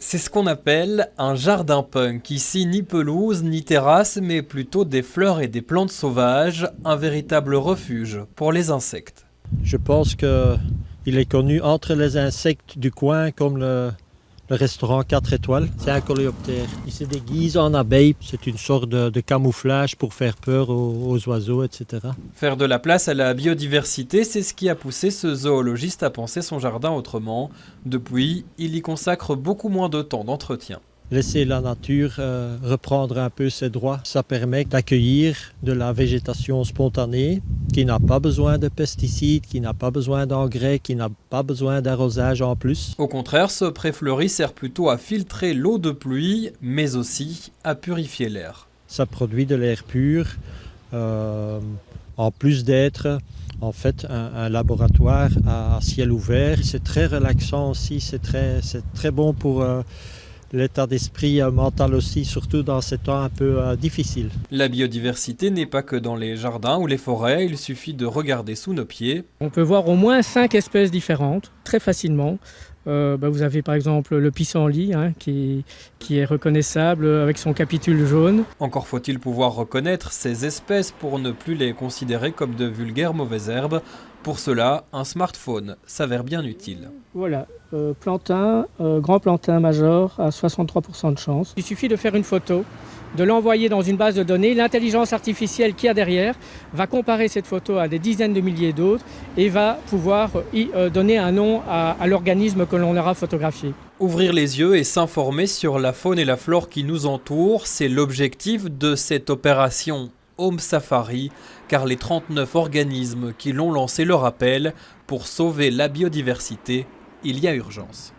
C'est ce qu'on appelle un jardin punk. Ici, ni pelouse, ni terrasse, mais plutôt des fleurs et des plantes sauvages, un véritable refuge pour les insectes. Je pense qu'il est connu entre les insectes du coin comme le restaurant 4 étoiles. C'est un coléoptère. Il se déguise en abeille. C'est une sorte de camouflage pour faire peur aux oiseaux, etc. Faire de la place à la biodiversité, c'est ce qui a poussé ce zoologiste à penser son jardin autrement. Depuis, il y consacre beaucoup moins de temps d'entretien. Laisser la nature reprendre un peu ses droits, ça permet d'accueillir de la végétation spontanée qui n'a pas besoin de pesticides, qui n'a pas besoin d'engrais, qui n'a pas besoin d'arrosage en plus. Au contraire, ce pré fleuri sert plutôt à filtrer l'eau de pluie, mais aussi à purifier l'air. Ça produit de l'air pur, en plus d'être en fait un laboratoire à ciel ouvert. C'est très relaxant aussi, c'est très bon pour l'état d'esprit mental aussi, surtout dans ces temps un peu difficiles. La biodiversité n'est pas que dans les jardins ou les forêts, il suffit de regarder sous nos pieds. On peut voir au moins 5 espèces différentes, très facilement. Vous avez par exemple le pissenlit qui est reconnaissable avec son capitule jaune. Encore faut-il pouvoir reconnaître ces espèces pour ne plus les considérer comme de vulgaires mauvaises herbes. Pour cela, un smartphone s'avère bien utile. Voilà, plantain, grand plantain major à 63% de chance. Il suffit de faire une photo, de l'envoyer dans une base de données. L'intelligence artificielle qu'il y a derrière va comparer cette photo à des dizaines de milliers d'autres et va pouvoir y donner un nom à l'organisme que l'on aura photographié. Ouvrir les yeux et s'informer sur la faune et la flore qui nous entourent, c'est l'objectif de cette opération Home Safari, car les 39 organismes qui l'ont lancé le rappellent, pour sauver la biodiversité, il y a urgence.